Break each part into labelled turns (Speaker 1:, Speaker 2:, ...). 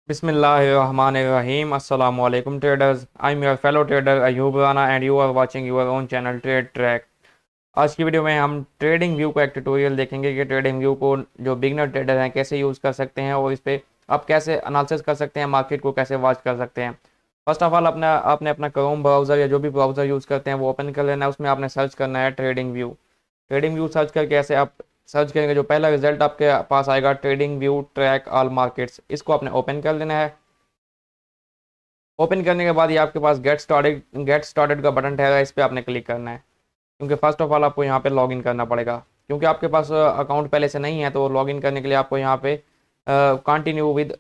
Speaker 1: Bismillahirrahmanirrahim. Assalamu alaikum traders. I'm your fellow trader Ayub Rana and you are watching your own channel Trade Track. आज की video में हम trading view का एक tutorial देखेंगे कि ट्रेडिंग व्यू को जो बिगनर ट्रेडर हैं कैसे यूज़ कर सकते हैं और इस पे आप कैसे एनालिसिस कर सकते हैं, मार्केट को कैसे वॉच कर सकते हैं। फर्स्ट ऑफ ऑल आपने अपना क्रोम ब्राउज़र या जो भी ब्राउज़र यूज़ करते हैं वो ओपन कर लेना है। उसमें आपने सर्च करना है trading view. Trading view search करके ऐसे आप सर्च करेंगे, जो पहला रिजल्ट आपके पास आएगा trading view track all markets, इसको आपने ओपन कर लेना है। ओपन करने के बाद ये आपके पास गेट स्टार्टेड का बटन रहेगा, इस पर आपने क्लिक करना है। क्योंकि फर्स्ट ऑफ ऑल आपको यहाँ पे लॉगिन करना पड़ेगा, क्योंकि आपके पास अकाउंट पहले से नहीं है, तो लॉगिन करने के लिए आपको यहाँ पे कंटिन्यू विद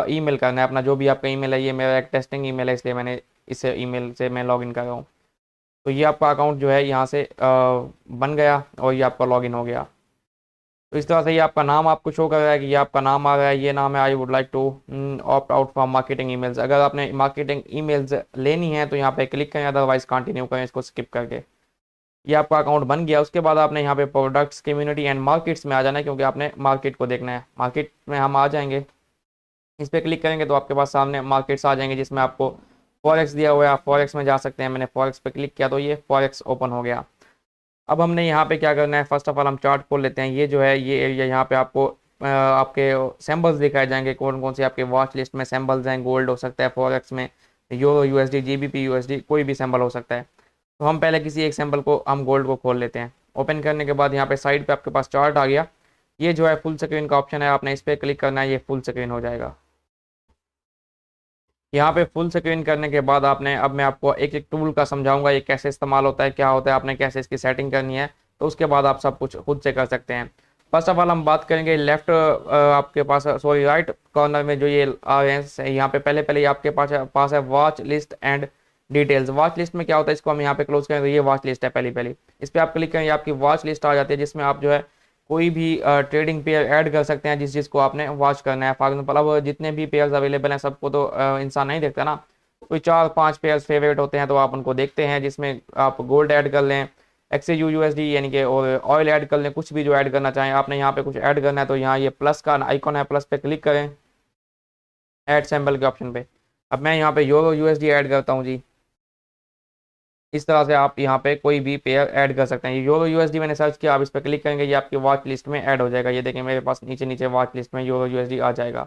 Speaker 1: ईमेल करना है। अपना जो भी आपका ईमेल है, ये मेरा एक टेस्टिंग ईमेल है, इसलिए मैंने इस ईमेल से मैं लॉगिन कर रहा हूँ। तो ये आपका अकाउंट जो है यहाँ से बन गया और ये आपका लॉगिन हो गया। तो इस तरह से ये आपका नाम आपको शो कर रहा है कि ये आपका नाम आ रहा है, ये नाम है I would like to opt out from marketing emails. अगर आपने मार्केटिंग ईमेल्स लेनी है तो यहाँ पे क्लिक करें, अदरवाइज कंटिन्यू करें इसको स्किप करके। ये आपका अकाउंट बन गया। उसके बाद आपने यहाँ पे प्रोडक्ट्स, कम्युनिटी एंड मार्केट्स में आ जाना है, क्योंकि आपने मार्केट को देखना है। मार्केट में हम आ जाएंगे, इस पर क्लिक करेंगे तो आपके पास सामने मार्केट्स आ जाएंगे, जिसमें आपको फॉरेक्स दिया हुआ है, आप फॉरेक्स में जा सकते हैं। मैंने फॉरेक्स पे क्लिक किया तो ये फॉरेक्स ओपन हो गया। अब हमने यहाँ पे क्या करना है, फर्स्ट ऑफ ऑल हम चार्ट खोल लेते हैं। ये जो है ये एरिया, यहाँ पे आपको आपके सैम्बल्स दिखाए जाएंगे, कौन कौन से आपके वॉच लिस्ट में सैम्बल्स हैं। गोल्ड हो सकता है, फॉरेक्स में यूरो यूएसडी, जीबीपी यूएसडी, कोई भी सैम्बल हो सकता है। तो हम पहले किसी एक सैम्बल को, हम गोल्ड को खोल लेते हैं। ओपन करने के बाद यहाँ पे साइड पे आपके पास चार्ट आ गया। ये जो है फुल स्क्रीन का ऑप्शन है, आपने इस पर क्लिक करना है, ये फुल स्क्रीन हो जाएगा। यहाँ पे फुल स्क्रीन करने के बाद आपने, अब मैं आपको एक एक टूल का समझाऊंगा, ये कैसे इस्तेमाल होता है, क्या होता है, आपने कैसे इसकी सेटिंग करनी है। तो उसके बाद आप सब कुछ खुद से कर सकते हैं। फर्स्ट ऑफ ऑल हम बात करेंगे लेफ्ट आपके पास, सॉरी राइट कॉर्नर में जो ये आ रहे हैं, यहाँ पे पहले पहले ये आपके पास है watch list and details. Watch list में क्या होता है, इसको हम यहाँ पे क्लोज करें तो ये वॉच लिस्ट है पहली पहली। इस पर आप क्लिक करें, आपकी वॉच लिस्ट आ जाती है, जिसमें आप जो है कोई भी ट्रेडिंग पेयर ऐड कर सकते हैं जिस को आपने वॉच करना है। फॉर एग्जाम्पल अब जितने भी पेयर्स अवेलेबल हैं सबको तो इंसान नहीं देखता ना, कोई 4-5 पेयर्स फेवरेट होते हैं तो आप उनको देखते हैं, जिसमें आप गोल्ड ऐड कर लें, एक्सयू यूएसडी यानी कि, और ऑयल ऐड कर लें, कुछ भी जो ऐड करना चाहें। आपने यहाँ पे कुछ ऐड करना है तो यहाँ ये प्लस का आइकॉन है, प्लस पे क्लिक करें ऐड सैम्बल के ऑप्शन पे। अब मैं यहाँ पे यूरो यूएसडी ऐड करता हूँ जी। इस तरह से आप यहाँ पे कोई भी पेयर ऐड कर सकते हैं। यूरो यूएसडी मैंने सर्च किया, आप इस पर क्लिक करेंगे, ये आपकी वॉच लिस्ट में ऐड हो जाएगा। ये देखें मेरे पास नीचे नीचे वॉच लिस्ट में यूरो यूएसडी आ जाएगा।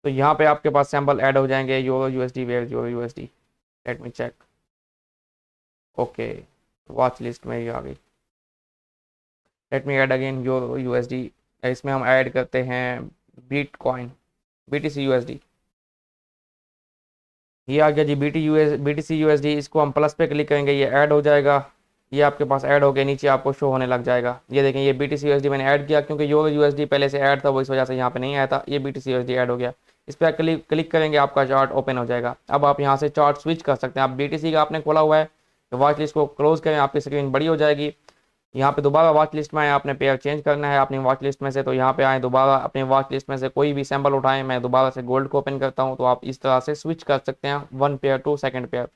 Speaker 1: तो यहाँ पे आपके पास सैम्बल ऐड हो जाएंगे, euro USD, where euro USD, let me check. Okay, watch list में ये आ गई। Let me add again euro USD. इसमें हम ऐड करते हैं बिटकॉइन, बीटीसी यूएसडी। ये आ गया जी बीटीसी यूएसडी। इसको हम प्लस पे क्लिक करेंगे, ये ऐड हो जाएगा। ये आपके पास ऐड हो गया, नीचे आपको शो होने लग जाएगा। ये देखें ये बीटीसी यूएसडी मैंने ऐड किया, क्योंकि यूरो यूएसडी पहले से ऐड था, वो इस वजह से यहाँ पे नहीं आया था। ये बीटीसी यूएसडी ऐड हो गया। इस पर क्लिक करेंगे, आपका चार्ट ओपन हो जाएगा। अब आप यहाँ से चार्ट स्विच कर सकते हैं। आप बीटीसी का आपने खोला हुआ है, तो वॉच लिस्ट को क्लोज करें, आपकी स्क्रीन बड़ी हो जाएगी। यहाँ पे दोबारा वॉच लिस्ट में आए, आपने पेयर चेंज करना है अपनी वॉच लिस्ट में से, तो यहाँ पे आए, दोबारा अपनी वॉच लिस्ट में से कोई भी सैम्बल उठाएं। मैं दोबारा से गोल्ड को ओपन करता हूँ, तो आप इस तरह से स्विच कर सकते हैं one pair to second pair.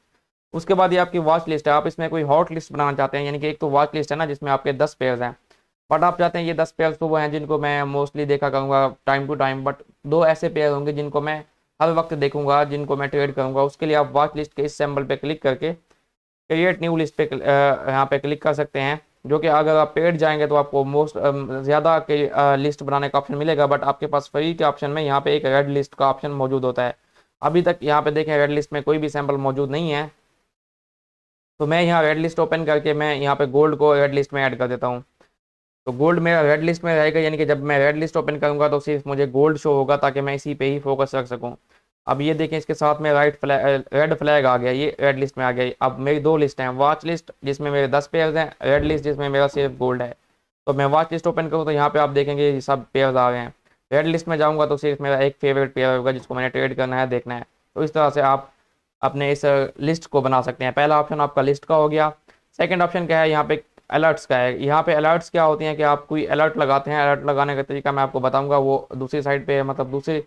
Speaker 1: उसके बाद ये आपकी वॉच लिस्ट है। आप इसमें कोई हॉट लिस्ट बनाना चाहते हैं, यानी कि एक तो वॉच लिस्ट है ना जिसमें आपके 10 पेयर्स हैं, बट आप चाहते हैं ये 10 पेयर्स तो वो हैं जिनको मैं मोस्टली देखा करूँगा टाइम टू टाइम, बट दो ऐसे पेयर होंगे जिनको मैं हर वक्त देखूंगा, जिनको मैं ट्रेड करूंगा। उसके लिए आप वॉच लिस्ट के इस सिंबल पे क्लिक करके क्रिएट न्यू लिस्ट पे यहाँ पे क्लिक कर सकते हैं, जो कि अगर आप पेड जाएंगे तो आपको मोस्ट ज़्यादा के लिस्ट बनाने का ऑप्शन मिलेगा, बट आपके पास फ्री के ऑप्शन में यहाँ पे एक रेड लिस्ट का ऑप्शन मौजूद होता है। अभी तक यहाँ पे देखें रेड लिस्ट में कोई भी सैंपल मौजूद नहीं है, तो मैं यहाँ रेड लिस्ट ओपन करके मैं यहाँ पे गोल्ड को रेड लिस्ट में ऐड कर देता हूँ। तो गोल्ड मेरा रेड लिस्ट में रहेगा, यानी कि जब मैं रेड लिस्ट ओपन करूँगा तो सिर्फ मुझे गोल्ड शो होगा, ताकि मैं इसी पे ही फोकस रख सकूँ। अब ये देखें इसके साथ में रेड फ्लैग आ गया, ये रेड लिस्ट में आ गया। अब मेरी दो लिस्ट हैं, वॉच लिस्ट जिसमें मेरे 10 पेयर्स हैं, रेड लिस्ट जिसमें मेरा सिर्फ गोल्ड है। तो मैं वॉच लिस्ट ओपन करूँ तो यहाँ पे आप देखेंगे ये सब पेयर्स आ रहे हैं। रेड लिस्ट में जाऊँगा तो सिर्फ मेरा एक फेवरेट पेयर होगा जिसको मैंने ट्रेड करना है, देखना है। तो इस तरह से आप अपने इस लिस्ट को बना सकते हैं। पहला ऑप्शन आपका लिस्ट का हो गया। सेकेंड ऑप्शन क्या है, यहाँ पे अलर्ट्स का है। यहाँ पे अलर्ट्स क्या होती हैं कि आप कोई अलर्ट लगाते हैं, अलर्ट लगाने का तरीका मैं आपको बताऊंगा, वो दूसरी साइड पे मतलब दूसरी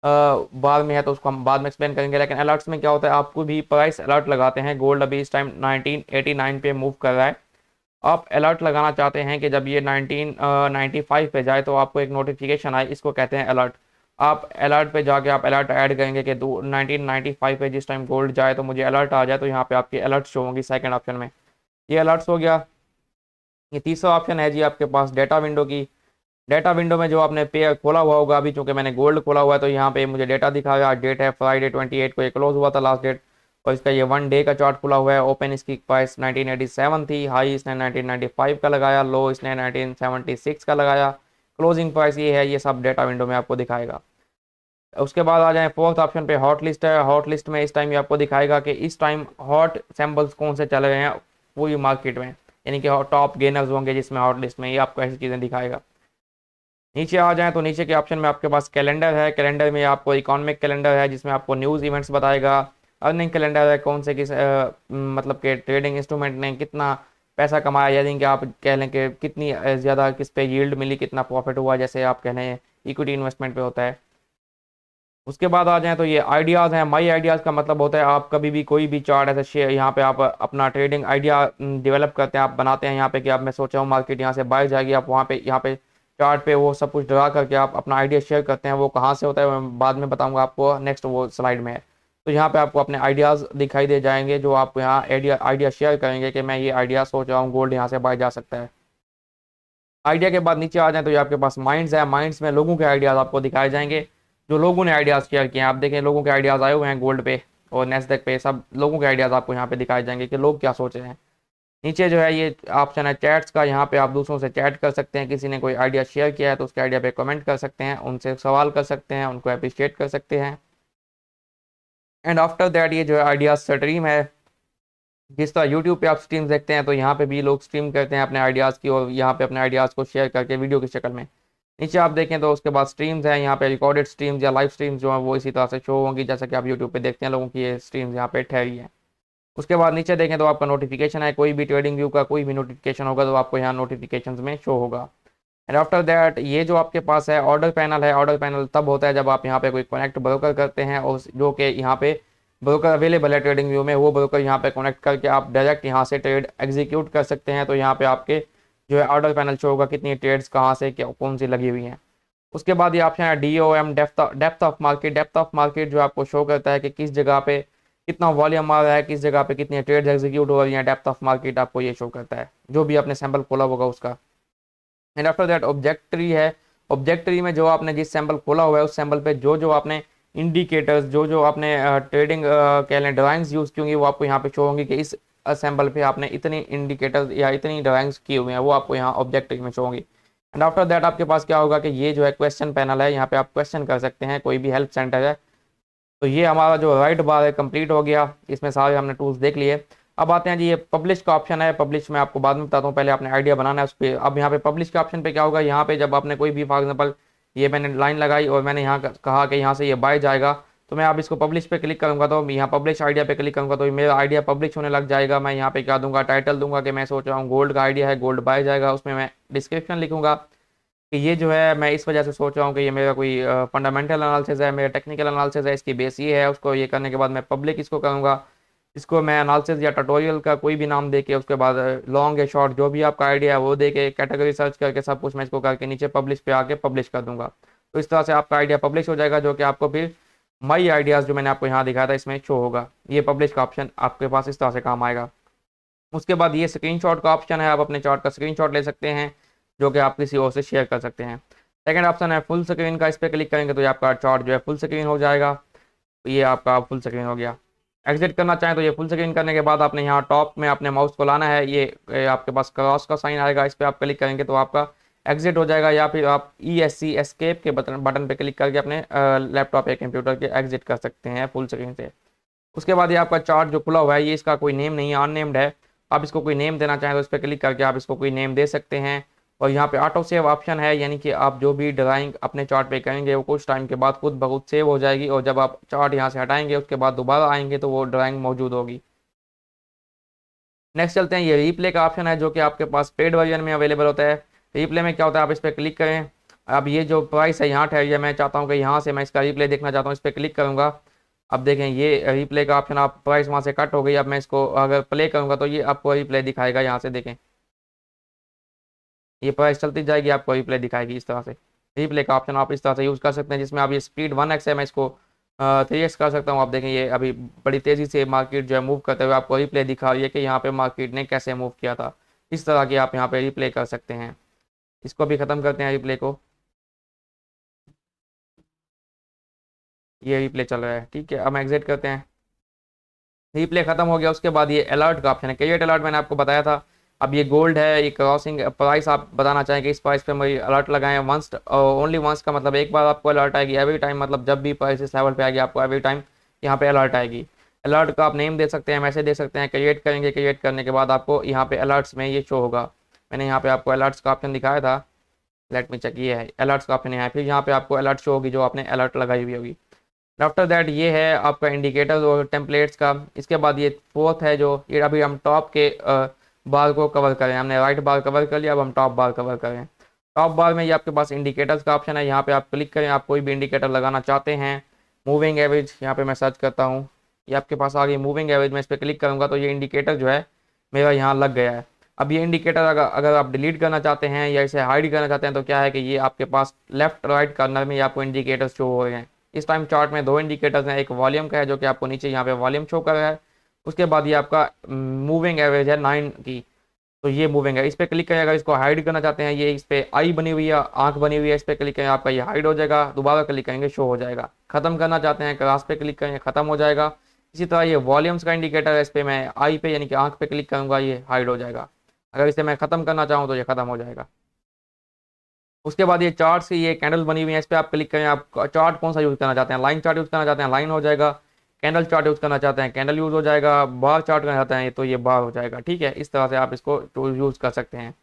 Speaker 1: बार में है, तो उसको हम बाद में एक्सप्लेन करेंगे। लेकिन अलर्ट्स में क्या होता है, आपको भी प्राइस अलर्ट लगाते हैं। गोल्ड अभी इस टाइम 1989 पे मूव कर रहा है। आप अलर्ट लगाना चाहते हैं कि जब ये 1995 पे जाए तो आपको एक नोटिफिकेशन आए, इसको कहते हैं अलर्ट। आप अलर्ट पे जाके आप अलर्ट ऐड करेंगे कि 1995 पे जिस टाइम गोल्ड जाए तो मुझे अलर्ट आ जाए, तो यहाँ पे आपकी अलर्ट शो होंगी सेकंड ऑप्शन में। ये अलर्ट्स हो गया। ये तीसरा ऑप्शन है जी आपके पास डेटा विंडो की। डेटा विंडो में जो आपने पे खोला हुआ होगा, अभी चूंकि मैंने गोल्ड खोला हुआ है तो यहाँ पे मुझे डेटा दिखा रहा है। डेट है फ्राइडे 28 को ये क्लोज हुआ था लास्ट डेट, और इसका ये 1 डे का चार्ट खुला हुआ है। ओपन इसकी प्राइस 1987 थी, हाई इसने 1995 का लगाया, लो इसने 1976 का लगाया, क्लोजिंग प्राइस ये है। ये सब डेटा विंडो में आपको दिखाएगा। उसके बाद आ जाए फोर्थ ऑप्शन पे, हॉट लिस्ट है। हॉट लिस्ट में इस टाइम ये आपको दिखाएगा कि इस टाइम हॉट सैंपल्स कौन से चल रहे हैं पूरी मार्केट में, यानी कि टॉप गेनर्स होंगे जिसमें हॉट लिस्ट में, ये आपको ऐसी चीज़ें दिखाएगा। नीचे आ जाए तो नीचे के ऑप्शन में आपके पास कैलेंडर है। कैलेंडर में आपको इकोनॉमिक कैलेंडर है जिसमें आपको न्यूज़ इवेंट्स बताएगा। अर्निंग कैलेंडर है, कौन से किस मतलब के ट्रेडिंग इंस्ट्रूमेंट ने कितना पैसा कमाया, यानी कि आप कह लें कि कितनी ज़्यादा किस पे यील्ड मिली, कितना प्रॉफिट हुआ, जैसे आप कह लें इक्विटी इन्वेस्टमेंट पे होता है। उसके बाद आ जाएं तो ये आइडियाज़ हैं। माई आइडियाज़ का मतलब होता है आप कभी भी कोई भी चार्ट ऐसे शेयर, यहाँ पे आप अपना ट्रेडिंग आइडिया डेवलप करते हैं, आप बनाते हैं यहाँ पे कि आप मैं सोच रहा हूँ मार्केट यहाँ से बाय जाएगी, आप वहाँ पे यहाँ पे चार्ट पे वो सब कुछ ड्रा करके आप अपना आइडिया शेयर करते हैं। वो कहाँ से होता है मैं बाद में बताऊँगा आपको, नेक्स्ट वो स्लाइड में है। तो यहाँ पे आपको अपने आइडियाज़ दिखाई दे जाएंगे जो आप यहाँ आइडिया आइडिया शेयर करेंगे कि मैं ये आइडिया सोच रहा हूँ गोल्ड यहाँ से बाय जा सकता है। आइडिया के बाद नीचे आ जाए तो ये आपके पास माइंड्स है। माइंड्स में लोगों के आइडियाज़ आपको दिखाए जाएंगे, जो लोगों ने आइडियाज़ शेयर किए हैं। आप देखें लोगों के आइडियाज़ आए हुए हैं गोल्ड पे और नेस्डैक पे, सब लोगों के आइडियाज़ आपको यहाँ पे दिखाए जाएंगे कि लोग क्या सोच रहे हैं। नीचे जो है ये ऑप्शन है चैट्स का, यहाँ पे आप दूसरों से चैट कर सकते हैं। किसी ने कोई आइडिया शेयर किया है तो उसके आइडिया पे कमेंट कर सकते हैं, उनसे सवाल कर सकते हैं, उनको अप्रिशिएट कर सकते हैं। एंड आफ्टर दैट ये जो है आइडियाज स्ट्रीम है। जिस तरह यूट्यूब पे आप स्ट्रीम देखते हैं तो यहाँ पे भी लोग स्ट्रीम करते हैं अपने आइडियाज़ की, और यहाँ पे अपने आइडियाज़ को शेयर करके वीडियो की शक्ल में। नीचे आप देखें तो उसके बाद स्ट्रीम्स हैं, यहाँ पे रिकॉर्डेड स्ट्रीम्स या लाइव स्ट्रीम्स जो हैं वो इसी तरह से शो होंगी जैसा कि आप यूट्यूब पे देखते हैं लोगों की ये स्ट्रीम्स यहाँ पे ठहरी है। उसके बाद नीचे देखें तो आपका नोटिफिकेशन है, कोई भी ट्रेडिंग व्यू का कोई भी नोटिफिकेशन होगा तो आपको यहाँ नोटिफिकेशन में शो होगा। एंड आफ्टर दैट ये जो आपके पास है ऑर्डर पैनल है। ऑर्डर पैनल तब होता है जब आप यहाँ पे कोई कनेक्ट ब्रोकर करते हैं, और जो कि यहाँ पे ब्रोकर अवेलेबल है ट्रेडिंग व्यू में, वो ब्रोकर यहाँ पे कनेक्ट करके आप डायरेक्ट यहाँ से ट्रेड एग्जीक्यूट कर सकते हैं। तो यहाँ पे आपके जो है ऑर्डर पैनल शो होगा कितनी ट्रेड्स कहाँ से क्या कौन सी लगी हुई हैं। उसके बाद ये ऑप्शन है DOM, depth of market. Depth of market जो आपको शो करता है कि किस जगह पे कितना वॉल्यूम आ रहा है, किस जगह पे कितनी ट्रेड्स एग्जीक्यूट हो रही हैं। डेप्थ ऑफ मार्केट आपको ये शो करता है जो भी आपने सैंपल खोला होगा उसका। एंड आफ्टर दैट ऑब्जेक्टरी है। ऑब्जेक्टरी में जो आपने जिस सैंपल खोला हुआ है उस सैंपल पे जो जो आपने इंडिकेटर्स जो जो आपने ट्रेडिंग कह लें ड्राइंग्स यूज़ की होंगी वो आपको यहाँ पे शो होंगी कि इस सैंपल पे आपने इतनी इंडिकेटर्स या इतनी ड्राइंग्स की हुई हैं, वो आपको यहाँ ऑब्जेक्टरी में शो होंगी। एंड आफ्टर दैट आपके पास क्या होगा कि ये जो है क्वेश्चन पैनल है, यहाँ पे आप क्वेश्चन कर सकते हैं, कोई भी हेल्प सेंटर है। तो ये हमारा जो राइट बार है कंप्लीट हो गया, इसमें सारे हमने टूल्स देख लिए। अब आते हैं जी ये पब्लिश का ऑप्शन है। पब्लिश में आपको बाद में बताता हूँ, पहले आपने आइडिया बनाना है उस पर। अब यहाँ पे पब्लिश के ऑप्शन पे क्या होगा, यहाँ पे जब आपने कोई भी फॉर एग्जांपल ये मैंने लाइन लगाई और मैंने यहाँ कहा कि यहाँ से ये बाय जाएगा, तो मैं अब इसको पब्लिश पे क्लिक करूँगा तो यहाँ पब्लिश आइडिया पे क्लिक करूँगा तो मेरा आइडिया पब्लिश होने लग जाएगा। मैं यहाँ पे क्या दूंगा, टाइटल दूंगा कि मैं सोच रहा हूँ गोल्ड का आइडिया है, गोल्ड बाय जाएगा। उसमें मैं डिस्क्रिप्शन लिखूंगा कि ये जो है मैं इस वजह से सोच रहा हूँ कि ये मेरा कोई फंडामेंटल एनालिसिस है, मेरा टेक्निकल एनालिसिस है, इसकी बेस ये है। उसको ये करने के बाद मैं पब्लिक इसको करूँगा। इसको मैं एनालिसिस या ट्यूटोरियल का कोई भी नाम देके, उसके बाद लॉन्ग या शॉर्ट जो भी आपका आइडिया है वो देके कैटेगरी सर्च करके सब कुछ मैं इसको करके नीचे पब्लिश पे आके पब्लिश कर दूंगा। तो इस तरह से आपका आइडिया पब्लिश हो जाएगा, जो कि आपको फिर माई आइडियाज़ जो मैंने आपको यहाँ दिखाया था इसमें शो होगा। ये पब्लिश का ऑप्शन आपके पास इस तरह से काम आएगा। उसके बाद ये स्क्रीनशॉट का ऑप्शन है, आप अपने चार्ट का स्क्रीनशॉट ले सकते हैं जो कि आप किसी और से शेयर कर सकते हैं। सेकंड ऑप्शन है फुल स्क्रीन का, इस पर क्लिक करेंगे तो ये आपका चार्ट जो है फुल स्क्रीन हो जाएगा। तो ये आपका फुल स्क्रीन हो गया। एग्जिट करना चाहें तो ये फुल स्क्रीन करने के बाद आपने यहाँ टॉप में अपने माउस को लाना है, ये आपके पास क्रॉस का साइन आएगा, इस पर आप क्लिक करेंगे तो आपका एग्जिट हो जाएगा। या फिर आप ESC एस्केप के बटन पे क्लिक करके अपने लैपटॉप या कंप्यूटर के एग्जिट कर सकते हैं फुल स्क्रीन से। उसके बाद ये आपका चार्ट जो खुला हुआ है ये इसका कोई नेम नहीं है, अननेम्ड है। आप इसको कोई नेम देना चाहें तो इस पर क्लिक करके आप इसको कोई नेम दे सकते हैं। और यहाँ पे ऑटो सेव ऑप्शन है, यानी कि आप जो भी ड्राइंग अपने चार्ट पे करेंगे वो कुछ टाइम के बाद खुद ब खुद सेव हो जाएगी, और जब आप चार्ट यहाँ से हटाएंगे उसके बाद दोबारा आएंगे तो वो ड्राइंग मौजूद होगी। नेक्स्ट चलते हैं, ये रीप्ले का ऑप्शन है जो कि आपके पास पेड वर्जन में अवेलेबल होता है। रीप्ले में क्या होता है, आप इस पर क्लिक करें। अब ये जो प्राइस है यहाँ ठहरी है, मैं चाहता हूँ कि यहाँ से मैं इसका रीप्ले देखना चाहता हूँ, इस पर क्लिक करूँगा। अब देखें ये रीप्ले का ऑप्शन, आप प्राइस वहाँ से कट हो गई। अब मैं इसको अगर प्ले करूँगा तो ये आपको रीप्ले दिखाएगा। यहाँ से देखें ये प्राइस चलती जाएगी, आपको रीप्ले दिखाएगी इस तरह से। रिप्ले का ऑप्शन आप इस तरह से यूज़ कर सकते हैं, जिसमें आप ये स्पीड 1x है, मैं इसको 3x कर सकता हूँ। आप देखें ये अभी बड़ी तेज़ी से मार्केट जो है मूव करते हुए आपको रिप्ले दिखा रही है कि यहाँ पे मार्केट ने कैसे मूव किया था। इस तरह की आप यहाँ पे रिप्ले कर सकते हैं। इसको भी ख़त्म करते हैं रिप्ले को। ये रिप्ले चल रहा है, ठीक है। अब हम एग्जिट करते हैं। रिप्ले खत्म हो गया। उसके बाद ये अलर्ट का ऑप्शन है, क्रिएट अलर्ट मैंने आपको बताया था। अब ये गोल्ड है, ये क्रॉसिंग प्राइस आप बताना चाहेंगे, इस प्राइस पे मुझे अलर्ट लगाएं। वंस ओनली वंस का मतलब एक बार आपको अलर्ट आएगी, एवरी टाइम मतलब जब भी प्राइस इस लेवल पे आएगी आपको एवरी टाइम यहाँ पे अलर्ट आएगी। अलर्ट का आप नेम दे सकते हैं, मैसेज दे सकते हैं। क्रिएट करेंगे, क्रिएट करने के बाद आपको यहाँ पे अलर्ट्स में ये शो होगा। मैंने यहाँ पे आपको अलर्ट्स का ऑप्शन दिखाया था, लेट मी चेक, ये है अलर्ट्स का ऑप्शन है। फिर यहाँ पे आपको अलर्ट शो होगी जो आपने अलर्ट लगाई हुई होगी। आफ्टर दैट ये है आपका इंडिकेटर्स और टेम्पलेट्स का। इसके बाद ये फोर्थ है जो ये अभी हम टॉप के बार को कवर करें। हमने राइट बार कवर कर लिया, अब हम टॉप बार कवर करें। टॉप बार में ये आपके पास इंडिकेटर्स का ऑप्शन है, यहाँ पे आप क्लिक करें। आप कोई भी इंडिकेटर लगाना चाहते हैं। मूविंग एवरेज यहाँ पे मैं सर्च करता हूँ, ये आपके पास आ गई मूविंग एवरेज। मैं इस पर क्लिक करूँगा तो ये इंडिकेटर जो है मेरा यहाँ लग गया है। अब ये इंडिकेटर अगर आप डिलीट करना चाहते हैं या इसे हाइड करना चाहते हैं तो क्या है कि ये आपके पास लेफ्ट राइट कॉर्नर में आपको इंडिकेटर शो हो रहे हैं। इस टाइम चार्ट में दो इंडिकेटर्स हैं, एक वॉल्यूम का है जो कि आपको नीचे यहाँ पे वॉल्यूम शो कर रहा है। उसके बाद ये आपका मूविंग एवरेज है 9 की, तो ये मूविंग है। इस पर क्लिक करें, अगर इसको हाइड करना चाहते हैं, ये इस पर आई बनी हुई है, आंख बनी हुई है, इस पर क्लिक करें आपका ये हाइड हो जाएगा। दोबारा क्लिक करेंगे शो हो जाएगा। खत्म करना चाहते हैं क्रॉस पे क्लिक करेंगे, खत्म हो जाएगा। इसी तरह ये वॉल्यूम्स का इंडिकेटर है, इस पर मैं आई पे यानी कि आंख पे क्लिक करूँगा, ये हाइड हो जाएगा। अगर इसे मैं ख़त्म करना चाहूँ तो ये ख़त्म हो जाएगा। उसके बाद ये चार्ट्स की ये कैंडल बनी हुई है, इस पर आप क्लिक करें। आप चार्ट कौन सा यूज़ करना चाहते हैं, लाइन चार्ट यूज़ करना चाहते हैं, लाइन हो जाएगा। कैंडल चार्ट यूज़ करना चाहते हैं, कैंडल यूज़ हो जाएगा। बार चार्ट करना चाहते हैं तो ये बार हो जाएगा, ठीक है। इस तरह से आप इसको यूज़ कर सकते हैं।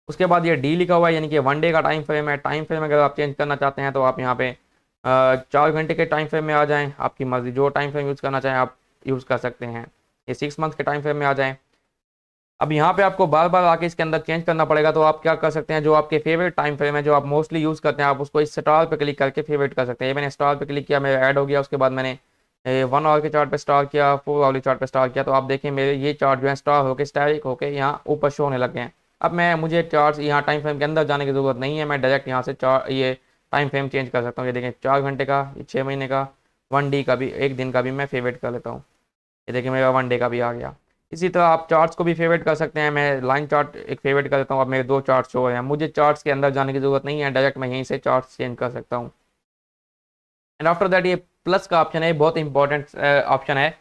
Speaker 1: उसके बाद ये डी लिखा हुआ है, यानी कि 1 डे का टाइम फ्रेम है। टाइम फ्रेम अगर आप चेंज करना चाहते हैं तो आप यहाँ पे 4 घंटे के टाइम फ्रेम में आ जाएँ। आपकी मर्ज़ी, जो टाइम फ्रेम यूज़ करना चाहें आप यूज़ कर सकते हैं। ये 6 मंथ के टाइम फ्रेम में आ जाएँ। अब यहाँ पे आपको बार बार आके इसके अंदर चेंज करना पड़ेगा, तो आप क्या कर सकते हैं, जो आपके फेवरेट टाइम फ्रेम है, जो आप मोस्टली यूज़ करते हैं, आप उसको इस स्टार पे क्लिक करके फेवरेट कर सकते हैं। ये मैंने स्टार पे क्लिक किया, मेरा ऐड हो गया। उसके बाद मैंने 1 आवर के चार्ट पे स्टार किया, 4 आवर चार्ट पे स्टार किया, तो आप देखें मेरे ये चार्ट जो है स्टार होकर स्टैटिक होकर यहाँ ऊपर शो होने लग गए हैं। अब मुझे चार्ट यहाँ टाइम फ्रेम के अंदर जाने की ज़रूरत नहीं है, मैं डायरेक्ट यहाँ से ये टाइम फ्रेम चेंज कर सकता हूँ। ये देखें 4 घंटे का, 6 महीने का, 1 डे का भी, 1 दिन का भी मैं फेवरेट कर लेता हूँ। ये देखिए मेरा 1 डे का भी आ गया। इसी तरह आप चार्ट्स को भी फेवरेट कर सकते हैं। मैं लाइन चार्ट एक फेवरेट कर देता हूँ। अब मेरे 2 चार्ट्स शो हो रहे हैं, मुझे चार्ट्स के अंदर जाने की ज़रूरत नहीं है, डायरेक्ट मैं यहीं से चार्ट्स चेंज कर सकता हूँ। एंड आफ्टर दैट ये प्लस का ऑप्शन है, बहुत इंपॉर्टेंट ऑप्शन है।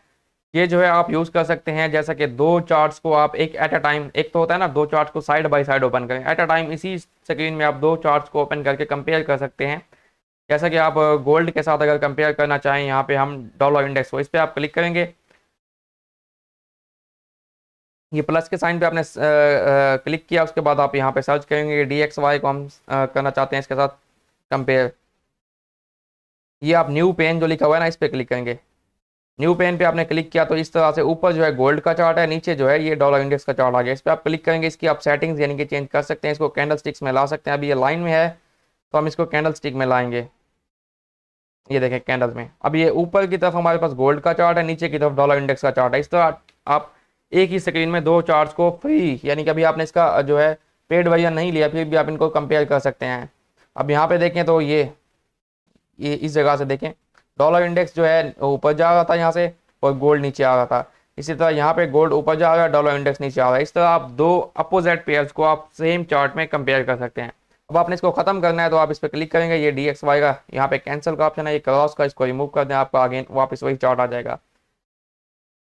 Speaker 1: ये जो है आप यूज़ कर सकते हैं, जैसा कि 2 चार्ट्स को आप एक एट अ टाइम, एक तो होता है ना 2 चार्ट्स को साइड बाय साइड ओपन करें, एट अ टाइम इसी स्क्रीन में आप 2 चार्ट्स को ओपन करके कंपेयर कर सकते हैं। जैसा कि आप गोल्ड के साथ अगर कंपेयर करना चाहें, यहाँ पे हम डॉलर इंडेक्स को, इस पर आप क्लिक करेंगे। ये प्लस के साइन पे आपने क्लिक किया, उसके बाद आप यहाँ पे सर्च करेंगे DXY को हम करना चाहते हैं इसके साथ कंपेयर। ये आप न्यू पेन जो लिखा हुआ है ना, इस पर क्लिक करेंगे। न्यू पेन पे आपने क्लिक किया तो इस तरह से ऊपर जो है गोल्ड का चार्ट है, नीचे जो है ये डॉलर इंडेक्स का चार्ट आ गया। इस पर आप क्लिक करेंगे, इसकी आप सेटिंग्स यानी कि चेंज कर सकते हैं। इसको कैंडल स्टिक्स में ला सकते हैं। अभी ये लाइन में है तो हम इसको कैंडल स्टिक में लाएंगे। ये देखें कैंडल्स में, अब ये ऊपर की तरफ हमारे पास गोल्ड का चार्ट है, नीचे की तरफ डॉलर इंडेक्स का चार्ट है। इस तरह आप एक ही स्क्रीन में 2 चार्ट्स को फ्री, यानी कि अभी आपने इसका जो है पेड वर्जन नहीं लिया, फिर भी आप इनको कंपेयर कर सकते हैं। अब यहाँ पे देखें तो ये इस जगह से देखें, डॉलर इंडेक्स जो है ऊपर जा रहा था यहाँ से और गोल्ड नीचे आ रहा था। इसी तरह यहाँ पे गोल्ड ऊपर जा रहा है, डॉलर इंडेक्स नीचे आ रहा है। इस तरह आप 2 अपोजिट पेयर्स को आप सेम चार्ट में कंपेयर कर सकते हैं। अब आपने इसको खत्म करना है तो आप इस पर क्लिक करेंगे। ये DXY का यहाँ पे कैंसिल का ऑप्शन है, ये क्रॉस का, इसको रिमूव कर दें, आपका अगेन वापस वही चार्ट आ जाएगा।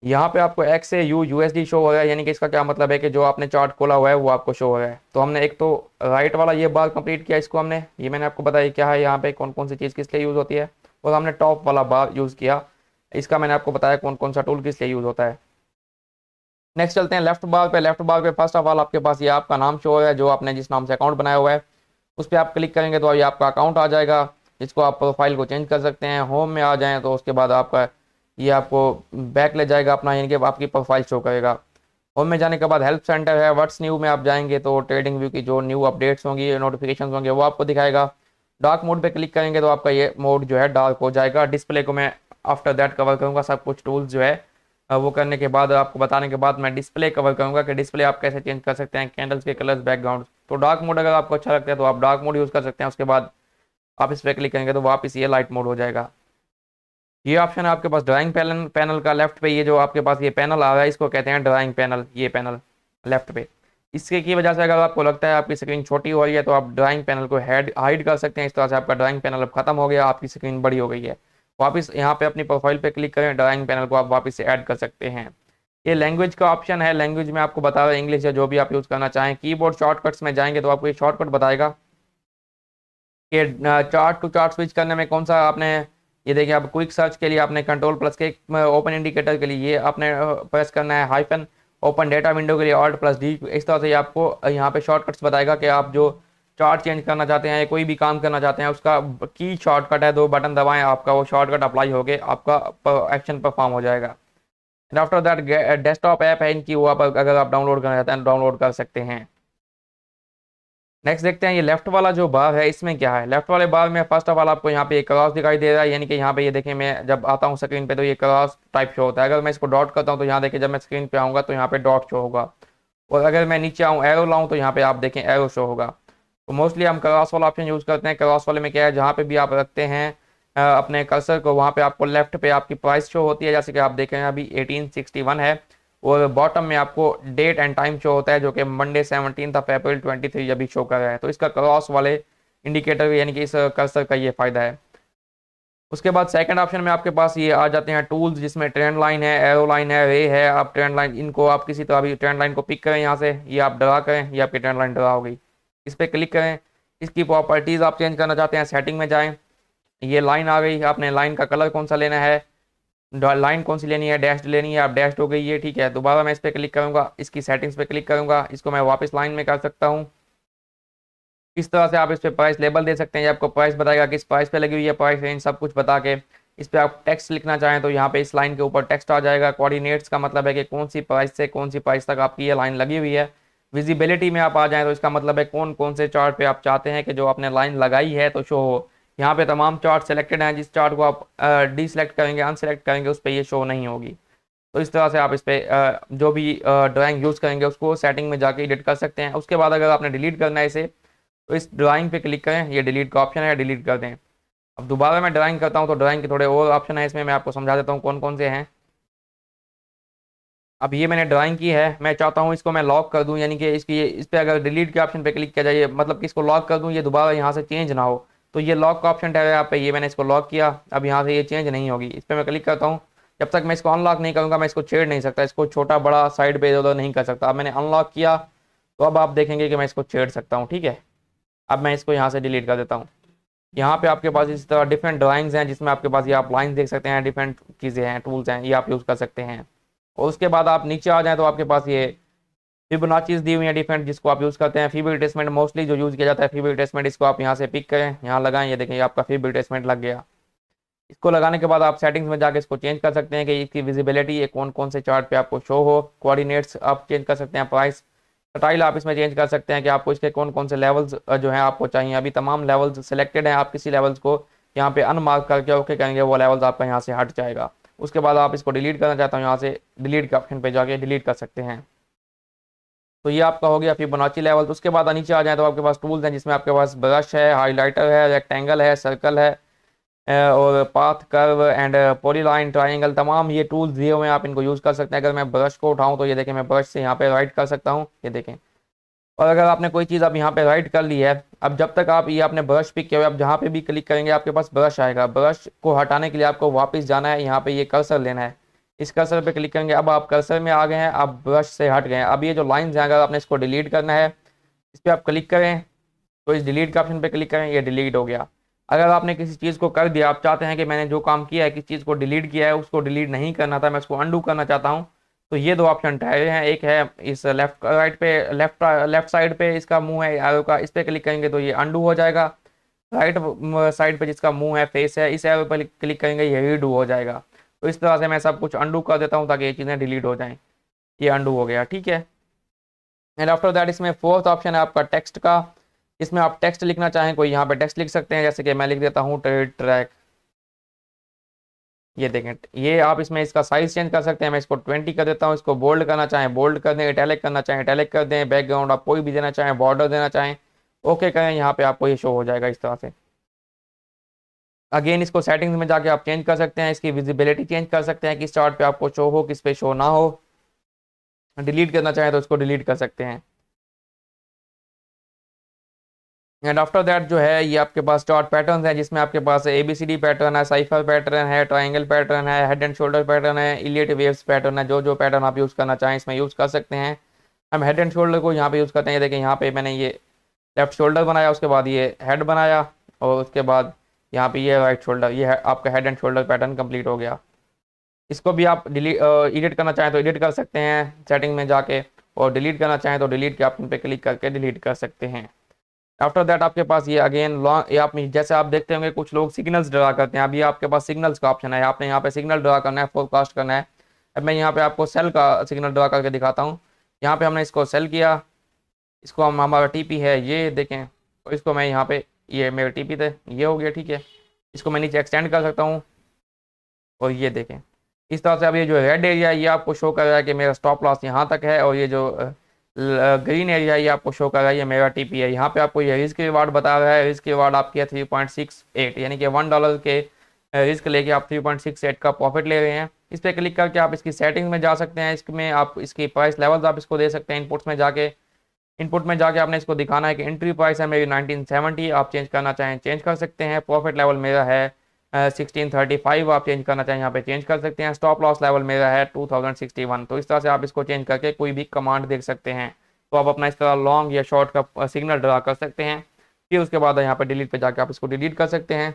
Speaker 1: यहाँ पे आपको X से USD शो हो रहा है, यानी कि इसका क्या मतलब है कि जो आपने चार्ट खोला हुआ है वो आपको शो हो रहा है। तो हमने एक तो राइट वाला ये बार कंप्लीट किया, इसको हमने, ये मैंने आपको बताया क्या है, यहाँ पे कौन कौन सी चीज़ किस लिए यूज़ होती है। और हमने टॉप वाला बार यूज़ किया, इसका मैंने आपको बताया कौन कौन सा टूल किस लिए यूज़ होता है। नेक्स्ट चलते हैं लेफ्ट बार पे। लेफ्ट बार पे फर्स्ट ऑफ ऑल आपके पास ये आपका नाम शो हो रहा है, जो आपने जिस नाम से अकाउंट बनाया हुआ है, उस पर आप क्लिक करेंगे तो ये आपका अकाउंट आ जाएगा, जिसको आप प्रोफाइल को चेंज कर सकते हैं। होम में आ जाएँ तो उसके बाद आपका ये आपको बैक ले जाएगा अपना, यानी कि आपकी प्रोफाइल शो करेगा। होम में जाने के बाद हेल्प सेंटर है, व्हाट्स न्यू में आप जाएंगे तो ट्रेडिंग व्यू की जो न्यू अपडेट्स होंगी, नोटिफिकेशन होंगे, वो आपको दिखाएगा। डार्क मोड पे क्लिक करेंगे तो आपका ये मोड जो है डार्क हो जाएगा। डिस्प्ले को मैं आफ्टर दैट कवर करूँगा, सब कुछ टूल्स जो है वो करने के बाद, आपको बताने के बाद मैं डिस्प्ले कवर करूँगा कि डिस्प्ले आप कैसे चेंज कर सकते हैं, कैंडल्स के कलर्स, बैकग्राउंड। तो डार्क मोड अगर आपको अच्छा लगता है तो आप डार्क मोड यूज़ कर सकते हैं। उसके बाद आप इस पर क्लिक करेंगे तो वापस ये लाइट मोड हो जाएगा। ये ऑप्शन है आपके पास ड्राइंग पैनल पैनल का लेफ्ट पे, ये जो आपके पास ये पैनल आ रहा है इसको कहते हैं ड्राइंग पैनल, ये पैनल लेफ्ट पे। इसके की वजह से अगर आपको लगता है आपकी स्क्रीन छोटी हो रही है तो आप ड्राइंग पैनल को हाइड कर सकते हैं। इस तरह से आपका ड्राइंग पैनल अब खत्म हो गया, आपकी स्क्रीन बड़ी हो गई है। वापस यहाँ पे अपनी प्रोफाइल पे क्लिक करें, ड्राइंग पैनल को आप वापस से ऐड कर सकते हैं। ये लैंग्वेज का ऑप्शन है, लैंग्वेज में आपको बता रहा है इंग्लिश या जो भी आप यूज़ करना चाहें। कीबोर्ड शॉर्टकट्स में जाएंगे तो आपको ये शॉर्टकट बताएगा कि चार्ट टू चार्ट स्विच करने में कौन सा आपने, ये देखिए आप क्विक सर्च के लिए आपने कंट्रोल प्लस के, ओपन इंडिकेटर के लिए ये आपने प्रेस करना है हाइफन, ओपन डेटा विंडो के लिए ऑल्ट प्लस डी। इस तरह से ये आपको यहाँ पे शॉर्टकट्स बताएगा कि आप जो चार्ट चेंज करना चाहते हैं या कोई भी काम करना चाहते हैं उसका की शॉर्टकट है, 2 बटन दबाएं आपका वो शॉर्टकट अप्लाई हो गए, आपका एक्शन परफॉर्म हो जाएगा। आफ्टर दैट डेस्कटॉप ऐप है इनकी, वो आप अगर आप डाउनलोड करना चाहते हैं डाउनलोड कर सकते हैं। नेक्स्ट देखते हैं ये लेफ्ट वाला जो बार है इसमें क्या है। लेफ्ट वाले बार में फर्स्ट ऑफ ऑल आपको यहाँ पे एक क्रॉस दिखाई दे रहा है, यानी कि यहाँ पे ये देखें मैं जब आता हूँ स्क्रीन पे तो ये क्रॉस टाइप शो होता है। अगर मैं इसको डॉट करता हूँ तो यहाँ देखिए जब मैं स्क्रीन पे आऊँगा तो यहाँ पे डॉट शो होगा, और अगर मैं नीचे आऊँ एरो लाऊँ तो यहाँ पे आप देखें एरो शो होगा। तो मोस्टली हम क्रॉस वाला ऑप्शन यूज़ करते हैं। क्रॉस वाले में क्या है, जहाँ पे भी आप रखते हैं अपने कर्सर को वहाँ पे आपको लेफ्ट पे आपकी प्राइस शो होती है, जैसे कि आप देख रहे हैं अभी 1861 है, और बॉटम में आपको डेट एंड टाइम शो होता है जो कि मंडे 17 अप्रैल 23 अभी शो कर रहा है। तो इसका क्रॉस वाले इंडिकेटर यानी कि इस कर्सर का ये फायदा है। उसके बाद सेकंड ऑप्शन में आपके पास ये आ जाते हैं टूल्स, जिसमें ट्रेंड लाइन है, एरो लाइन है, रे है। आप ट्रेंड लाइन इनको आप किसी तरह भी ट्रेंड लाइन को पिक करें यहाँ से, ये आप ड्रा करें, ये आपकी ट्रेंड लाइन ड्रा हो गई। इस पर क्लिक करें, इसकी प्रॉपर्टीज़ आप चेंज करना चाहते हैं सेटिंग में जाएँ, ये लाइन आ गई, आपने लाइन का कलर कौन सा लेना है, लाइन कौन सी लेनी है, डैश लेनी है, आप डैश हो गई ये ठीक है। दोबारा मैं इस पर क्लिक करूंगा, इसकी सेटिंग्स पे क्लिक करूंगा, इसको मैं वापस लाइन में कर सकता हूँ। इस तरह से आप इस पे प्राइस लेबल दे सकते हैं, ये आपको प्राइस बताएगा किस प्राइस पे लगी हुई है, प्राइस रेंज सब कुछ बता के। इस पे आप टेक्स्ट लिखना चाहें तो यहाँ पे इस लाइन के ऊपर टेक्स्ट आ जाएगा। कोऑर्डिनेट्स का मतलब है कि कौन सी प्राइस से कौन सी प्राइस तक आपकी ये लाइन लगी हुई है। विजिबिलिटी में आप आ जाएं तो इसका मतलब है कौन कौन से चार्ट पे आप चाहते हैं कि जो आपने लाइन लगाई है तो शो हो। यहाँ पे तमाम चार्ट सेलेक्टेड हैं, जिस चार्ट को आप डीसेलेक्ट करेंगे अनसेलेक्ट करेंगे उस पर ये शो नहीं होगी। तो इस तरह से आप इस पर जो भी ड्राइंग यूज़ करेंगे उसको सेटिंग में जाके एडिट कर सकते हैं। उसके बाद अगर आपने डिलीट करना है इसे तो इस ड्राइंग पे क्लिक करें, ये डिलीट का ऑप्शन है, डिलीट कर दें। अब दोबारा मैं ड्राइंग करता हूँ तो ड्राइंग के थोड़े और ऑप्शन है इसमें, मैं आपको समझा देता हूँ कौन कौन से हैं। अब ये मैंने ड्राइंग की है, मैं चाहता हूँ इसको मैं लॉक कर दूँ, यानी कि इसकी इस पर अगर डिलीट के ऑप्शन पे क्लिक किया जाए मतलब कि इसको लॉक कर दूँ ये दोबारा यहाँ से चेंज ना हो, तो ये लॉक का ऑप्शन है यहाँ पे, ये मैंने इसको लॉक किया, अब यहाँ से ये चेंज नहीं होगी। इस पर मैं क्लिक करता हूँ, जब तक मैं इसको अनलॉक नहीं करूँगा मैं इसको छेड़ नहीं सकता, इसको छोटा बड़ा साइड पे इधर नहीं कर सकता। अब मैंने अनलॉक किया तो अब आप देखेंगे कि मैं इसको छेड़ सकता हूँ, ठीक है। अब मैं इसको यहाँ से डिलीट कर देता हूँ। यहाँ पे आपके पास इस तरह डिफरेंट ड्राइंग्स हैं जिसमें आपके पास ये आप लाइन देख सकते हैं, डिफरेंट चीज़ें हैं, टूल्स हैं, ये आप यूज़ कर सकते हैं। और उसके बाद आप नीचे आ जाएं तो आपके पास ये फिबोनाचीज दी हुई है डिफरेंट, जिसको आप यूज़ करते हैं। फीबल रिट्रेसमेंट मोस्टली जो यूज़ किया जाता है, फीबल रिट्रेसमेंट इसको आप यहाँ से पिक करें, यहाँ लगाएं, ये देखें आपका फीबल रिट्रेसमेंट लग गया। इसको लगाने के बाद आप सेटिंग्स में जाके इसको चेंज कर सकते हैं कि इसकी विजिबिलिटी ये कौन कौन से चार्ट पे आपको शो हो। कोऑर्डिनेट्स आप चेंज कर सकते हैं, प्राइस स्टाइल आप इसमें चेंज कर सकते हैं कि आपको इसके कौन कौन से लेवल्स जो हैं आपको चाहिए। अभी तमाम लेवल्स सिलेक्टेड हैं, आप किसी लेवल्स को यहाँ पे अनमार्क करके ओके करेंगे वो लेवल्स आपका यहाँ से हट जाएगा। उसके बाद आप इसको डिलीट करना चाहते हो यहाँ से डिलीट के ऑप्शन पे जाके डिलीट कर सकते हैं। तो ये आपका हो गया फिबोनाची लेवल। तो उसके बाद नीचे आ जाए तो आपके पास टूल्स हैं जिसमें आपके पास ब्रश है, हाइलाइटर है, रेक्टेंगल है, सर्कल है, और path curve and polyline triangle, तमाम ये टूल्स दिए हुए हैं, आप इनको यूज़ कर सकते हैं। अगर मैं ब्रश को उठाऊं तो ये देखें मैं ब्रश से यहाँ पे राइट कर सकता हूँ, ये देखें। और अगर आपने कोई चीज़ अब यहाँ पे राइट कर ली है, अब जब तक आप ये आपने ब्रश पिक किया हुआ है, आप जहाँ पे भी क्लिक करेंगे आपके पास ब्रश आएगा। ब्रश को हटाने के लिए आपको वापस जाना है, यहाँ पे ये कर्सर लेना है, इस कर्सर पे क्लिक करेंगे, अब आप कर्सर में आ गए हैं, आप ब्रश से हट गए हैं। अब ये जो लाइन्स हैं अगर आपने इसको डिलीट करना है इस पर आप क्लिक करें तो इस डिलीट के ऑप्शन पे क्लिक करें, ये डिलीट हो गया। अगर आपने किसी चीज़ को कर दिया, आप चाहते हैं कि मैंने जो काम किया है किसी चीज़ को डिलीट किया है उसको डिलीट नहीं करना था, मैं उसको अंडू करना चाहता हूँ, तो ये 2 ऑप्शन ठहरे हैं। एक है इस लेफ्ट राइट पे लेफ्ट साइड पे इसका मुंह है एरो का, इस पर क्लिक करेंगे तो ये अंडू हो जाएगा। राइट साइड पे जिसका मुंह है फेस है, इस एरो पर क्लिक करेंगे ये रीडू हो जाएगा। तो इस तरह से मैं सब कुछ अंडू कर देता हूँ ताकि ये चीज़ें डिलीट हो जाएँ। ये अंडू हो गया, ठीक है। एंड आफ्टर दैट इसमें फोर्थ ऑप्शन है आपका टेक्स्ट का। इसमें आप टेक्स्ट लिखना चाहें कोई यहाँ पे टेक्स्ट लिख सकते हैं, जैसे कि मैं लिख देता हूँ ट्रैक, ये देखें। ये आप इसमें इसका साइज चेंज कर सकते हैं, मैं इसको 20 कर देता हूँ। इसको बोल्ड करना चाहें बोल्ड कर दें, इटैलिक करना चाहें इटैलिक कर दें, बैकग्राउंड आप कोई भी देना चाहें, बॉर्डर देना चाहें ओके करें, यहाँ पे आपको ये शो हो जाएगा इस तरह से। अगेन इसको सेटिंग्स में जाके आप चेंज कर सकते हैं, इसकी विजिबिलिटी चेंज कर सकते हैं, किस चार्ट पे आपको शो हो, किस पे शो ना हो। डिलीट करना चाहें तो इसको डिलीट कर सकते हैं। एंड आफ्टर दैट जो है ये आपके पास चार्ट पैटर्न है, जिसमें आपके पास ABCD पैटर्न है, साइफर पैटर्न है, ट्रायंगल पैटर्न है, हेड एंड शोल्डर पैटर्न है, इलियट वेव्स पैटर्न है। जो जो पैटर्न आप यूज़ करना चाहें इसमें यूज़ कर सकते हैं। हम हेड एंड शोल्डर को यहाँ पे यूज़ करते हैं। देखिए यहाँ पे मैंने ये लेफ्ट शोल्डर बनाया, उसके बाद ये हेड बनाया, और उसके बाद यहाँ पे ये राइट शोल्डर, ये है आपका head and shoulder pattern complete हो गया। इसको भी आप डिलीट एडिट करना चाहें तो एडिट कर सकते हैं सेटिंग में जाके, और डिलीट करना चाहें तो डिलीट के ऑप्शन पे क्लिक करके डिलीट कर सकते हैं। आफ्टर दैट आपके पास ये अगेन लॉन्ग, ये आप जैसे आप देखते होंगे कुछ लोग सिग्नल्स ड्रा करते हैं, अभी आपके पास सिग्नल्स का ऑप्शन है, आपने यहाँ पे सिग्नल ड्रा करना है, फोरकास्ट करना है। अब मैं यहाँ पे आपको सेल का सिग्नल ड्रा करके दिखाता हूँ। यहाँ पे हमने इसको सेल किया, इसको हम हमारा TP है ये देखें, तो इसको मैं यहाँ पे, ये मेरे TP थे, ये हो गया ठीक है। इसको मैं नीचे एक्सटेंड कर सकता हूँ, और ये देखें इस तरह से। अब ये जो रेड एरिया है ये आपको शो कर रहा है कि मेरा स्टॉप लॉस यहाँ तक है, और ये जो ग्रीन एरिया ये आपको शो कर रहा है ये मेरा TP है। यहाँ पे आपको ये रिस्क रिवार्ड बता रहा है, रिस्क रिवार्ड आपकी है 3.68, यानी कि $1 के रिस्क लेके आप 3.68 का प्रॉफिट ले रहे हैं। इस पर क्लिक करके आप इसकी सेटिंग्स में जा सकते हैं, इसमें आप इसकी प्राइस लेवल्स आप इसको दे सकते हैं। इनपुट में जाके आपने इसको दिखाना है कि एंट्री प्राइस है मेरी 1970, आप चेंज करना चाहें चेंज कर सकते हैं। प्रॉफिट लेवल मेरा है 1635, आप चेंज करना चाहें यहाँ पे चेंज कर सकते हैं। स्टॉप लॉस लेवल मेरा है 2061। तो इस तरह से आप इसको चेंज करके कोई भी कमांड देख सकते हैं। तो आप अपना इस तरह लॉन्ग या शॉर्ट का सिग्नल ड्रा कर सकते हैं। फिर उसके बाद यहाँ पर डिलीट पे जाकर आप इसको डिलीट कर सकते हैं।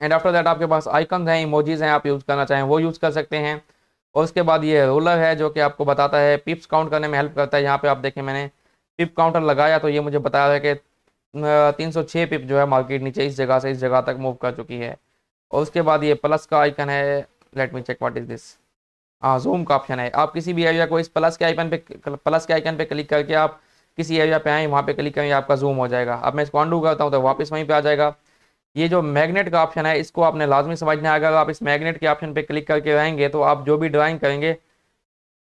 Speaker 1: एंड आफ्टर दैट आपके पास आइकन हैं, इमोजीज हैं, आप यूज़ करना चाहें वो यूज़ कर सकते हैं। और उसके बाद ये रोलर है जो कि आपको बताता है, पिप्स काउंट करने में हेल्प करता है। यहाँ पे आप देखें मैंने पिप काउंटर लगाया तो ये मुझे बता रहा है कि 306 पिप जो है मार्केट नीचे इस जगह से इस जगह तक मूव कर चुकी है। और उसके बाद ये प्लस का आइकन है, let me check what is this. हाँ, जूम का ऑप्शन है। आप किसी भी एरिया को इस प्लस के आइकन पे क्लिक करके आप किसी एरिया पे आए, वहाँ पे क्लिक करेंगे आपका जूम हो जाएगा। अब मैं इसको अंडू करता हूँ तो वापस वहीं पे आ जाएगा। ये जो मैग्नेट का ऑप्शन है इसको आपने लाजमी समझना है। अगर आप इस मैग्नेट के ऑप्शन पे क्लिक करके रहेंगे तो आप जो भी ड्राइंग करेंगे,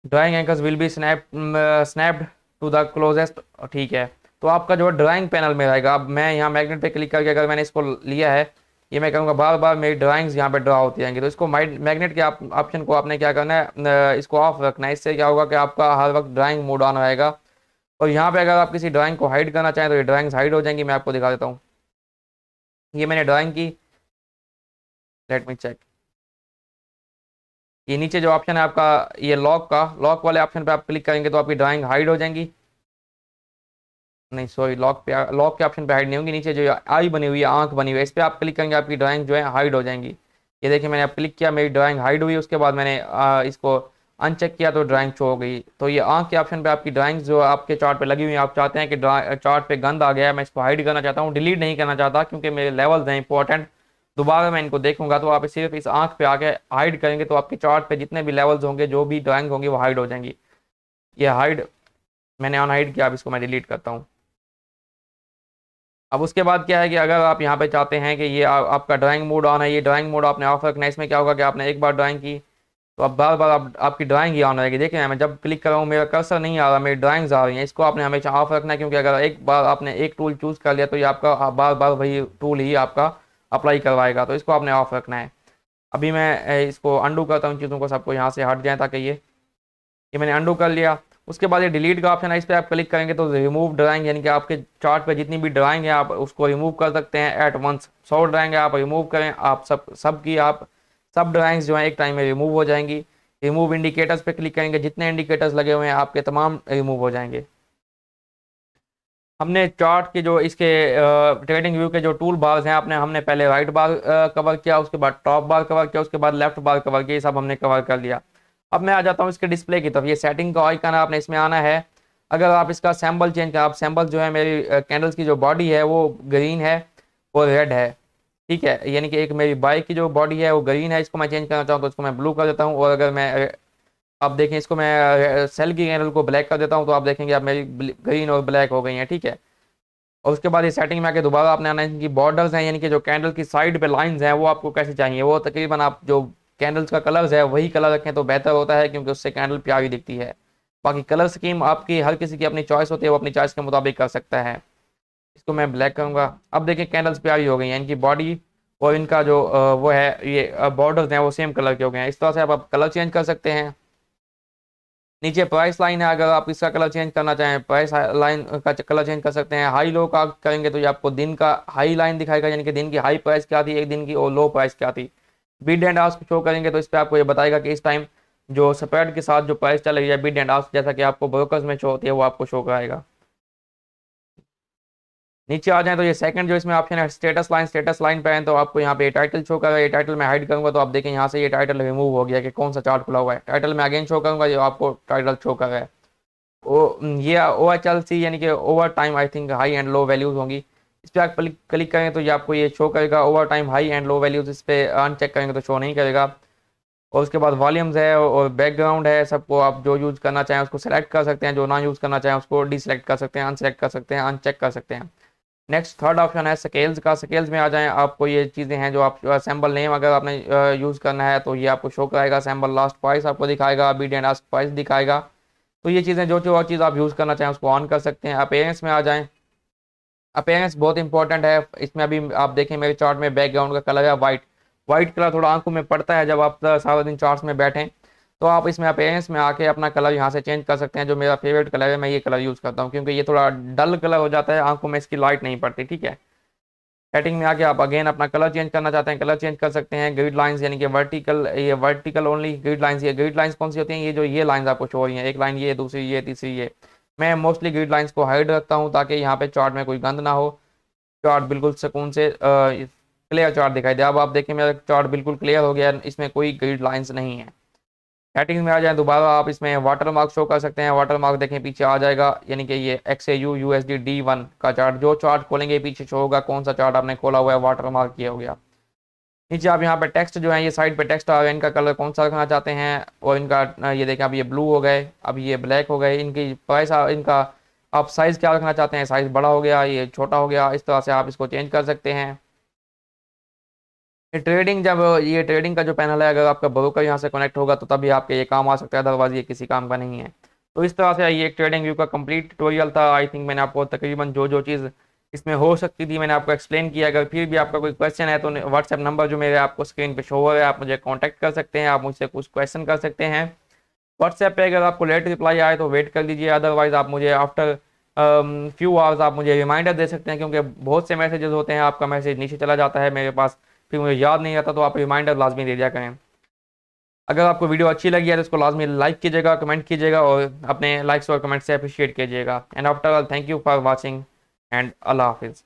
Speaker 1: drawing anchors will be snapped to the closest, ठीक है। तो आपका जो ड्राइंग पैनल में रहेगा। अब मैं यहाँ मैग्नेट पे क्लिक करके अगर मैंने इसको लिया है, ये मैं करूँगा बार बार मेरी ड्राइंग्स यहाँ पे ड्रा होती रहेंगी। तो इसको मैग्नेट के ऑप्शन को आपने क्या करना है, इसको ऑफ रखना है। इससे क्या होगा कि आपका हर वक्त ड्राइंग मोड ऑन रहेगा। और यहाँ पे अगर आप किसी ड्राइंग को हाइड करना चाहें तो ये ड्राइंग्स हाइड हो जाएंगी। मैं आपको दिखा देता हूँ, ये मैंने ड्राइंग की, लेट मी चेक। ये नीचे जो ऑप्शन है आपका, ये लॉक वाले ऑप्शन पे आप क्लिक करेंगे तो आपकी ड्राइंग हाइड हो जाएंगी। नहीं सॉरी, लॉक के ऑप्शन पे हाइड नहीं होंगी। नीचे जो आई बनी हुई है, आंख बनी हुई है, इस पर आप क्लिक करेंगे आपकी ड्राइंग जो है हाइड हो जाएंगी। ये देखिए मैंने आप क्लिक किया, मेरी ड्राइंग हाइड हुई। उसके बाद मैंने इसको अनचेक किया तो ड्राइंग शो हो गई। तो ये आंख के ऑप्शन पे आपकी ड्राइंग जो आपके चार्ट पे लगी हुई है, आप चाहते हैं कि चार्ट पे गंद आ गया है, मैं इसको हाइड करना चाहता हूँ, डिलीट नहीं करना चाहता क्योंकि मेरे लेवल्स हैं इंपॉर्टेंट, दोबारा मैं इनको देखूंगा। तो आप सिर्फ इस आंख पे आके हाइड करेंगे तो आपके चार्ट पे जितने भी लेवल्स होंगे, जो भी ड्राइंग होंगी वो हाइड हो जाएंगी। ये हाइड मैंने अनहाइड किया, अब इसको मैं डिलीट करता हूँ। अब उसके बाद क्या है कि अगर आप यहाँ पे चाहते हैं कि ये आपका ड्राइंग मोड ऑन है, ये ड्राइंग मोड आपने ऑफ रखना है। इसमें क्या होगा कि आपने एक बार ड्राइंग की तो अब बार बार आपकी ड्राइंग ही ऑन रहेगी। देखिए मैं जब क्लिक कर रहा हूँ मेरा कर्सर नहीं आ रहा, मेरी ड्राइंग्स आ रही हैं। इसको आपने हमेशा ऑफ रखना है, क्योंकि अगर एक बार आपने एक टूल चूज़ कर लिया तो ये आपका बार बार वही टूल ही आपका अप्लाई करवाएगा। तो इसको आपने ऑफ रखना है। अभी मैं इसको अंडू करता हूँ, चीज़ों को सबको यहाँ से हट जाए ताकि ये मैंने अंडू कर लिया। उसके बाद ये डिलीट का ऑप्शन है, इस पर आप क्लिक करेंगे तो रिमूव ड्राइंग, यानी कि आपके चार्ट पे जितनी भी ड्राइंग है आप उसको रिमूव कर सकते हैं एट वंस। 100 ड्राइंग है आप रिमूव करें, आप सब ड्राइंग्स जो है एक टाइम में रिमूव हो जाएंगी। रिमूव इंडिकेटर्स पे क्लिक करेंगे, जितने इंडिकेटर्स लगे हुए हैं आपके तमाम रिमूव हो जाएंगे। हमने चार्ट के जो इसके ट्रेडिंग व्यू के जो टूल बार्स हैं, हमने पहले राइट बार कवर किया, उसके बाद टॉप बार कवर किया, उसके बाद लेफ्ट बार कवर किया, ये सब हमने कवर कर लिया। अब मैं आ जाता हूँ इसके डिस्प्ले की तरफ। ये सेटिंग का आइकन है, आपने इसमें आना है। अगर आप इसका सैम्बल चेंज करें, आप सैम्बल जो है मेरी कैंडल्स की जो बॉडी है वो ग्रीन है और रेड है, ठीक है। यानी कि एक मेरी बाइक की जो बॉडी है वो ग्रीन है, इसको मैं चेंज करना चाहूँ तो इसको मैं ब्लू कर देता हूँ। और अगर मैं आप देखें इसको मैं सेल की कैंडल को ब्लैक कर देता हूँ तो आप देखेंगे आप मेरी ग्रीन और ब्लैक हो गई हैं, ठीक है। और उसके बाद ये सेटिंग में आके दोबारा आपने आना है। इनकी बॉर्डर्स हैं, यानी कि जो कैंडल की साइड पे लाइंस हैं वो आपको कैसे चाहिए, वो तकरीबन आप जो कैंडल्स का कलर्स है वही कलर रखें तो बेहतर होता है, क्योंकि उससे कैंडल प्यारी दिखती है। बाकी कलर स्कीम आपकी हर किसी की अपनी चॉइस होती है, वो अपनी चॉइस के मुताबिक कर सकता है। इसको मैं ब्लैक करूँगा। अब देखिए कैंडल्स प्यारी हो गई हैं, इनकी बॉडी और इनका जो वो है ये बॉर्डर्स हैं वो सेम कलर के हो गए हैं। इस तरह से आप कलर चेंज कर सकते हैं। नीचे प्राइस लाइन है, अगर आप इसका कलर चेंज करना चाहें प्राइस लाइन का कलर चेंज कर सकते हैं। हाई लो का करेंगे तो ये आपको दिन का हाई लाइन दिखाएगा, यानी कि दिन की हाई प्राइस क्या थी एक दिन की और लो प्राइस क्या थी। बिड एंड आस्क शो करेंगे तो इस पर आपको ये बताएगा कि इस टाइम जो स्प्रेड के साथ जो प्राइस चल रही है बिड एंड आस्क, जैसा कि आपको ब्रोकर्स में शो होती है वो आपको शो कराएगा। नीचे आ जाए तो ये सेकंड जो इसमें ऑप्शन है स्टेटस लाइन, स्टेटस लाइन पे है तो आपको यहाँ पे टाइटल शो करेगा। ये टाइटल में हाइड करूंगा तो आप देखें यहाँ से ये टाइटल रिमूव हो गया कि कौन सा चार्ट खुला हुआ है। टाइटल में अगेन शो करूंगा ये आपको टाइटल शो कर रहा है। ये ओ एच एल सी यानी कि over time I think high and low values होंगी। इस पर आप क्लिक करेंगे तो ये आपको ये शो करेगा over time high and low values. इस पर अनचेक करेंगे तो शो नहीं करेगा। और उसके बाद वॉल्यूम्स है और बैकग्राउंड है, सबको आप जो यूज़ करना चाहें उसको सेलेक्ट कर सकते हैं, जो ना यूज़ करना चाहें उसको डिसलेक्ट कर सकते हैं, अनसेलेक्ट कर सकते हैं, अनचेक कर सकते हैं। नेक्स्ट थर्ड ऑप्शन है स्केल्स का। स्केल्स में आ जाएं, आपको ये चीज़ें हैं जो आप सैम्बल नेम अगर आपने यूज़ करना है तो ये आपको शो कराएगा। सैम्बल लास्ट प्राइस आपको दिखाएगा, बिड एंड आस्क प्राइस दिखाएगा। तो ये चीज़ें जो जो और चीज़ आप यूज़ करना चाहें उसको ऑन कर सकते हैं। अपीयरेंस में आ जाएं। अपीयरेंस बहुत इंपॉर्टेंट है इसमें। अभी आप देखें मेरे चार्ट में बैकग्राउंड का कलर है वाइट। वाइट कलर थोड़ा आंखों में पड़ता है जब आप सारा दिन चार्ट्स में बैठें। तो आप इसमें अपीयरेंस में आके अपना कलर यहाँ से चेंज कर सकते हैं। जो मेरा फेवरेट कलर है मैं ये कलर यूज़ करता हूँ क्योंकि ये थोड़ा डल कलर हो जाता है, आंखों में इसकी लाइट नहीं पड़ती। ठीक है। सेटिंग में आके आप अगेन अपना कलर चेंज करना चाहते हैं कलर चेंज कर सकते हैं। ग्रिड लाइंस यानी कि वर्टिकल, ये वर्टिकल ओनली ग्रिड लाइंस। ये ग्रिड लाइंस कौन सी होती हैं? ये जो ये लाइंस आपको शो हो रही हैं, एक लाइन ये, दूसरी ये, तीसरी ये। मैं मोस्टली ग्रिड लाइंस को हाइड रखता हूँ ताकि यहाँ पे चार्ट में कोई गंद ना हो, चार्ट बिल्कुल सुकून से क्लियर चार्ट दिखाई दे। अब आप देखें मेरा चार्ट बिल्कुल क्लियर हो गया, इसमें कोई ग्रिड लाइंस नहीं है। सेटिंग्स में आ जाए दोबारा आप इसमें वाटर मार्क शो कर सकते हैं। वाटर मार्क देखें पीछे आ जाएगा, यानी कि ये XAU USD D1 का चार्ट, जो चार्ट खोलेंगे पीछे शो होगा कौन सा चार्ट आपने खोला हुआ है, वाटर मार्क किया हो गया। नीचे आप यहाँ पे टेक्स्ट जो है ये साइड पे टेक्स्ट आ गया, इनका कलर कौन सा रखना चाहते हैं। और इनका ये देखें अब ये ब्लू हो गए, अब ये ब्लैक हो गए। इनकी प्राइस इनका आप साइज़ क्या रखना चाहते हैं, साइज़ बड़ा हो गया, ये छोटा हो गया, इस तरह से आप इसको चेंज कर सकते हैं। ये ट्रेडिंग का जो पैनल है अगर आपका ब्रोकर यहाँ से कनेक्ट होगा तो तभी आपके ये काम आ सकता है, अदरवाइज ये किसी काम का नहीं है। तो इस तरह से ये एक ट्रेडिंग व्यू का कंप्लीट ट्यूटोरियल था। आई थिंक मैंने आपको तकरीबन जो जो चीज़ इसमें हो सकती थी मैंने आपको एक्सप्लेन किया। अगर फिर भी आपका कोई क्वेश्चन है तो व्हाट्सएप नंबर जो मेरे आपको स्क्रीन पे शो हो रहा है आप मुझे कॉन्टैक्ट कर सकते हैं, आप मुझसे कुछ क्वेश्चन कर सकते हैं। व्हाट्सएप पे अगर आपको लेट रिप्लाई आए तो वेट कर लीजिए, अदरवाइज आप मुझे आफ्टर फ्यू आवर्स आप मुझे रिमाइंडर दे सकते हैं, क्योंकि बहुत से मैसेजेस होते हैं आपका मैसेज नीचे चला जाता है मेरे पास, फिर मुझे याद नहीं आता, तो आप रिमाइंडर लाजमी दे दिया करें। अगर आपको वीडियो अच्छी लगी है तो इसको लाजमी लाइक कीजिएगा, कमेंट कीजिएगा और अपने लाइक्स और कमेंट से अप्रिशिएट कीजिएगा। And after all thank you for watching and अल्लाह हाफिज़।